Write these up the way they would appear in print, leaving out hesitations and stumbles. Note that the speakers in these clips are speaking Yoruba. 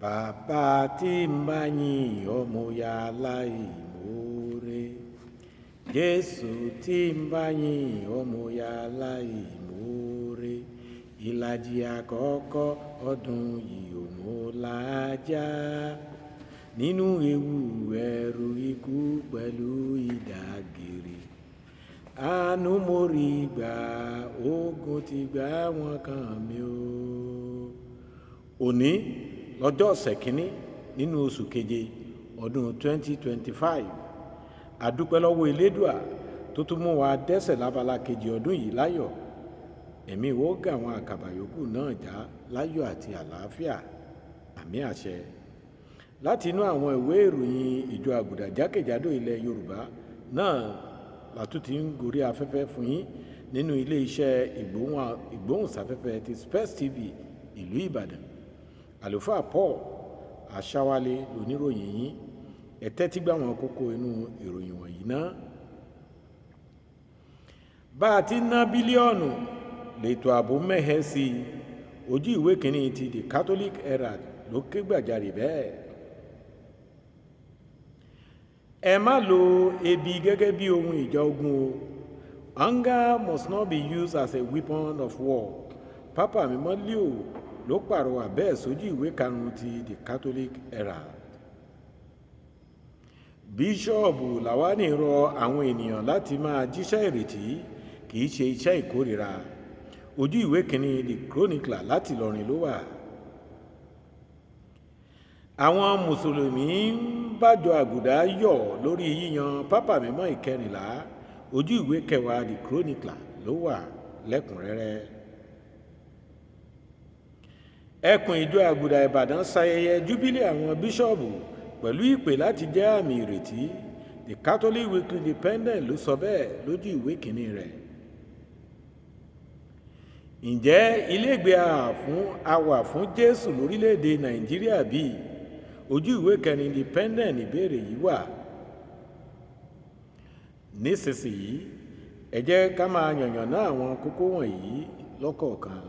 Bàbá tí ń bá yìn ọmọ ya láìmoore. Jésù tí ń bá yìn ọmọ ya láìmoore. Ìlàjì àkọ́kọ́ ọdún yìí ò mọ́ lájà. Nínú ewu ẹ̀rù ikú pẹ̀lú ìdágìrì. Àánú mo rí gbà, ogun ti gbà wọ́n kàn mí o. Òní lọ́jọ́ ọ̀sẹ̀ kínní nínú oṣù keje ọdún 2025 àdúpẹ́ lọ́wọ́ elédùà tó tún mú wa dẹ́sẹ̀ lábala kejì ọdún yìí láyọ̀. Ẹ̀mí wo gà àwọn àkàbà yòókù náà já láyọ̀ àti àlàáfíà, àmì àṣẹ. Láti inú àwọn ìwé ìròyìn ìjọ Àgùdà jákèjádò ilẹ̀ Yorùbá náà látún ti ń gorí afẹ́fẹ́ fún yín nínú ilé iṣẹ́ ìgbóhùnsáfẹ́fẹ́ ti Space TV ìlú Ìbàdàn. Àlùfáà Paul Aṣáwálé lóníròyìn yín. Ẹ tẹ́tí gbà wọn kókó inú ìròyìn wọ̀nyí náà. Bá a ti ná bílíọ̀nù lètò ààbò mẹ́hẹ́ sí i, ojú ìwé kìíní ti The Catholic Herald ló ké gbàjarè bẹ́ẹ̀. Ẹ má lo ebi gẹ́gẹ́ bí ohun ìjà ogun o. Hunger must not be used as a weapon of war. Pápá Mímọ́ Leo ló pàrọwà bẹ́ẹ̀ sójú ìwé karùn-ún ti The Catholic Herald. Bíṣọ́ọ̀bù Làwánì rọ àwọn ènìyàn láti máa jíṣẹ́ ìrètí, kì í ṣe iṣẹ́ ìkórìíra. Ojú ìwé kìíní The Chronicler láti Ìlọrin ló wà. Àwọn mùsùlùmí ń bájọ Àgùdà yọ̀ lórí yíyan Pápá Mímọ́ ìkẹrìnlá. Ojú ìwé kẹwàá The Chronicler ló wà lẹ́kùnrẹ́rẹ́. Ẹkùn ìjọ Àgùdà Ìbàdàn ṣayẹyẹ júbílì àwọn bíṣọ́ọ̀bù pẹ̀lú ìpè láti jẹ́ àmì ìrètí. The Catholic Weekly Independent ló sọ bẹ́ẹ̀ lójú ìwé kìíní rẹ̀. Ǹjẹ́ ilégbé àwà fún Jésù lórílẹ̀‐èdè Nàìjíríà bí? Ojú ìwé kẹrin Independent ìbéèrè yìí wà. Nísinsìnyí ẹ jẹ́ ká máa yànnàná àwọn kókó wọ̀nyí lọ́kọ̀ọ̀kan.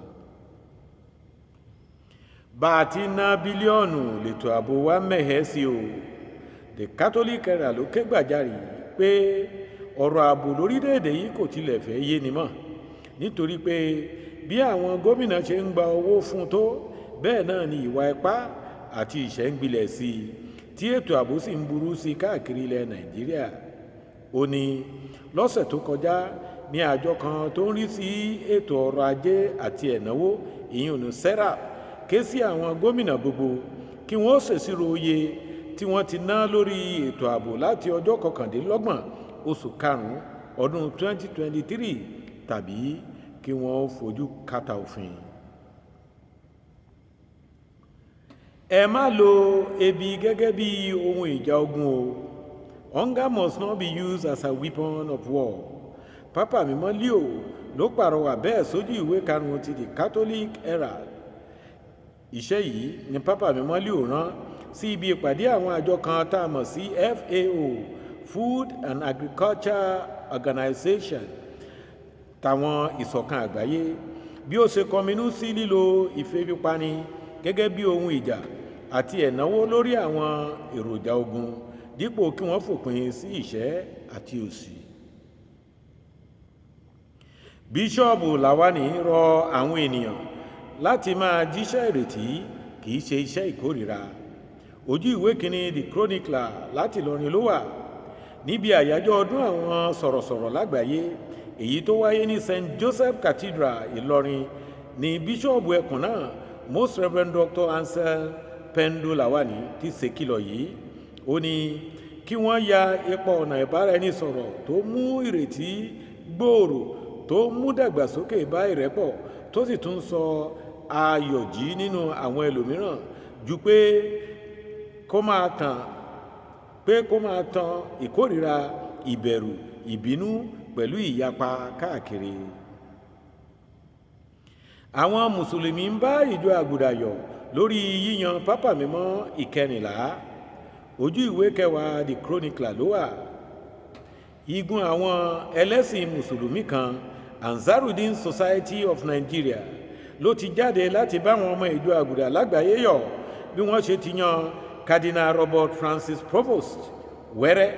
Bá a ti ná bílíọ̀nù lètò ààbò wa mẹ́hẹ́ sí o. The Catholic Herald ló ké gbàjarè pé ọ̀rọ̀ ààbò lórílẹ̀‐èdè yìí kò tilẹ̀ fẹ́ yé ni mọ́, nítorí pé bí àwọn gómìnà ṣe ń gba owó fún tó, bẹ́ẹ̀ náà ni ìwà ipá àti ìṣẹ́ ń gbilẹ̀ sí i, tí ètò ààbò sì ń burú sí i káàkiri ilẹ̀ Nàìjíríà. Ó ní lọ́sẹ̀ tó kọjá ní àjọ kan tó ń rí sí ètò ọrọ̀ ajé àti ẹ̀náwó, ìyẹn SERAP, ké sí àwọn gómìnà gbogbo kí wọ́n ṣèṣirò iye tí wọ́n ti ná lórí ètò ààbò láti ọjọ́ 29 oṣù karùn-ún ọdún 2023 tàbí kí wọ́n fojú kàtà òfin. Ẹ má lo ebi gẹ́gẹ́ bí ohun ìjà ogun o. Hunger must not be used as a weapon of war. Pápá Mímọ́ Leo ló pàrọwà bẹ́ẹ̀ sójú ìwé karùn-ún ti The Catholic Herald. Iṣẹ́ yìí ni Pápá Mímọ́ Leo rán sí ibi ìpàdé àwọn àjọ kan tá a mọ̀ sí FAO, Food and Agriculture Organization, tàwọn ìṣọ̀kan àgbáyé, bí ó ṣe kọminú sí lílo ìfẹ́fipani gẹ́gẹ́ bí ohun ìjà àti ẹ̀náwó lórí àwọn èròjà ogun dípò kí wọ́n fòpin sí ìṣẹ́ àti òṣì. Bíṣọ́ọ̀bù Làwánì rọ àwọn ènìyàn láti máa jíṣẹ́ ìrètí, kì í ṣe iṣẹ́ ìkórìíra. Ojú ìwé kìíní The Chronicler láti Ìlọrin ló wà. Níbi àyájọ́ ọdún àwọn sọ̀rọ̀sọ̀rọ̀ lágbàáyé èyí tó wáyé ní St. Joseph Cathedral Ìlọrin ni bíṣọ́ọ̀bù ẹkùn náà Most Reverend Dr. Ansel Pendo Lawani ti ṣèkìlọ̀ yìí. Ó ní kí wọ́n ya ipa ọ̀nà ìbáraẹnisọ̀rọ̀ tó mú ìrètí gbòòrò, tó mú dàgbàsókè bá ìrẹ́pọ̀, tó sì tún sọ ayọ̀ jí nínú àwọn ẹlòmíràn, ju pé kó máa tan ìkórìíra, ìbẹ̀rù, ìbínú pẹ̀lú ìyapa káàkiri. Àwọn mùsùlùmí ń bá ìjọ Àgùdà yọ̀ lórí yíyan Pápá Mímọ́ ìkẹrìnlá. Ojú ìwé kẹwàá The Chronicler ló wà. Igun àwọn ẹlẹ́sìn mùsùlùmí kan, Ansarudeen Society of Nigeria, ló ti jáde láti bá àwọn ọmọ ìjọ Àgùdà lágbàáyé yọ̀ bí wọ́n ṣe ti yan Cardinal Robert Francis Provost wẹ́rẹ́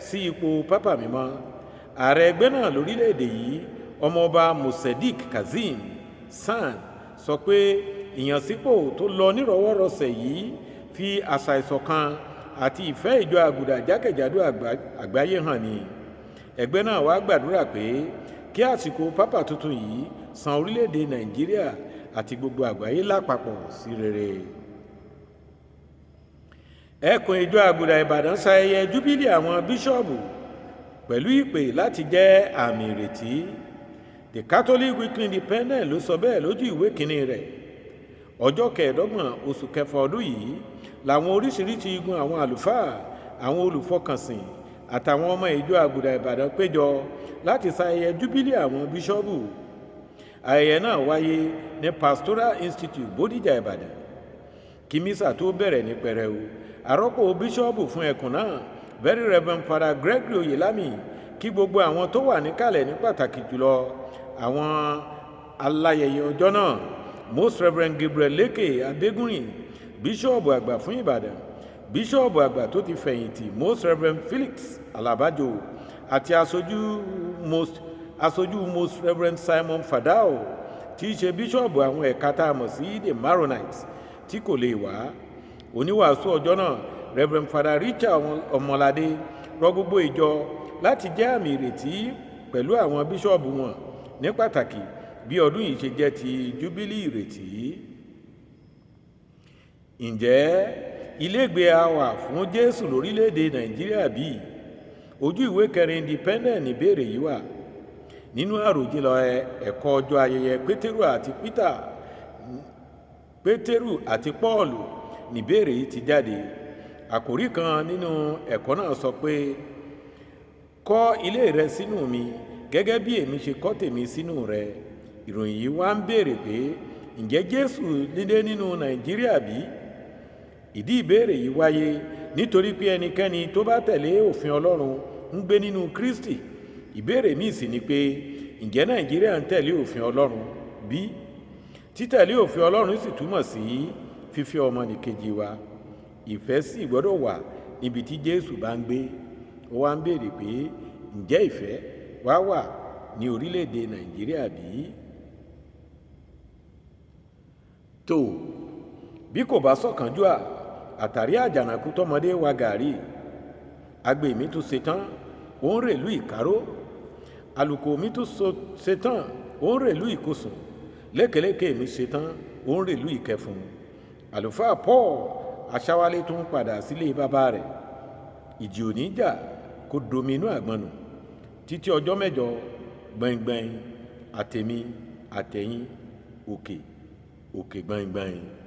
sí ipò pápá mímọ́. Ààrẹ ẹgbẹ́ náà lórílẹ̀‐èdè yìí ọmọọba Mosedik Kazeem San sọ pé ìyànsípò tó lọ nírọ̀wọ́rọsẹ̀ yìí fi àṣà ìṣọ̀kan àti ìfẹ́ ìjọ àgùdà jákèjádò àgbáyé hàn ni. Ẹgbẹ́ náà wá gbàdúrà pé kí àsìkò pápá tuntun yìí san orílẹ̀‐èdè Nàìjíríà àti gbogbo àgbáyé lápapọ̀ sí rere. Ẹkùn ìjọ àgùdà Ìbàdàn ṣayẹyẹ júbílì àwọn bíṣọ́ọ̀bù pẹ̀lú ìpè láti jẹ́ àmì ìrètí. The Catholic Weekly Independent ló sọ bẹ́ẹ̀ lójú ìwé kínní rẹ̀. Ọjọ́ 25 oṣù kẹfà ọdún yìí làwọn oríṣiríṣi igun àwọn àlùfáà, àwọn olùfọkànsìn àtàwọn ọmọ ìjọ àgùdà Ìbàdàn péjọ láti ṣayẹyẹ júbílì àwọn bíṣọ́ọ̀bù. Ayẹyẹ náà wáyé ní Pastoral Institute Bódìjà Ìbàdàn. Kí mísà tó bẹ̀rẹ̀ ní pẹrẹu, àrọ́pò bíṣọ́ọ̀bù fún ẹkùn náà Very Reverend Father Gregory Oyelami kí gbogbo àwọn tó wà níkàlẹ̀ ní pàtàkì jùlọ àwọn aláyẹyẹ ọjọ́ náà Most Reverend Gabriel Leke Adégúnrin bíṣọ́ọ̀bù àgbà fún Ìbàdàn, bíṣọ́ọ̀bù àgbà tó ti fẹ̀yìntì Most Reverend Felix Alabajo àti aṣojú Most Reverend Simon Fadao tí í ṣe bíṣọ́ọ̀bù àwọn ẹ̀ka tá a mọ̀ sí the Maronites tí kò lè wá. Oníwàásù ọjọ́ náà Reverend Father Richard Ọmọládé rọ gbogbo ìjọ láti jẹ́ àmì ìrètí pẹ̀lú àwọn bíṣọ́ọ̀bù wọn ní pàtàkì bí ọdún yìí ṣe jẹ́ ti júbílì ìrètí. Ǹjẹ́ ilégbèé a wà fún Jésù lórílẹ̀‐èdè Nàìjíríà bí? Ojú ìwé 4 Independent níbèrè yìí wà. Nínú àròjinlẹ̀ ẹ̀kọ́ ọjọ́ ayẹyẹ Pétérù àti Pọ́ọ̀lù níbèrè yìí ti jáde. Àkòrí kan nínú ẹ̀kọ́ náà sọ pé kọ́ ilé rẹ sínú mi gẹ́gẹ́ bí èmi ṣe kọ́ tèmi sínú rẹ. Ìròyìn yìí wá ń béèrè pé ǹjẹ́ Jésù nílé nínú Nàìjíríà bí? Ìdí ìbéèrè yìí wáyé nítorí pé ẹnikẹ́ni tó bá tẹ̀lé òfin Ọlọ́run ń gbé nínú Kristi. Ìbéèrè míì sì ni pé ǹjẹ́ Nàìjíríà ń tẹ̀lé òfin Ọlọ́run bí? Títẹ̀lé òfin Ọlọ́run sì túmọ̀ sí fífẹ́ ọmọnìkejì wa. Ìfẹ́ sì gbọ́dọ̀ wà níbi tí Jésù bá ń gbé. Ó wá ń béèrè pé ǹjẹ́ ìfẹ́ wà ní orílẹ̀-èdè Nàìjíríà bí? Tó bí kò bá sọ̀kánjúà àtàrí àjànàkú tọmọdé wa gàrí, agbe mi tún ṣetán ó ń rèlú ìkáró, àlùkò mi tún ṣetán ó ń rèlú ìkosùn, lékeléké mi ṣetán ó ń rèlú ìkẹfun. Àlùfáà Paul aṣáwálé tún padà sílé bàbá rẹ̀. Ìjì ò ní jà kó dominú àgbọnù títí ọjọ́ mẹ́jọ gbẹ̀ngbẹ̀ng àtèmi àtẹ̀yìn òkè gbẹ̀ngbẹ̀ng.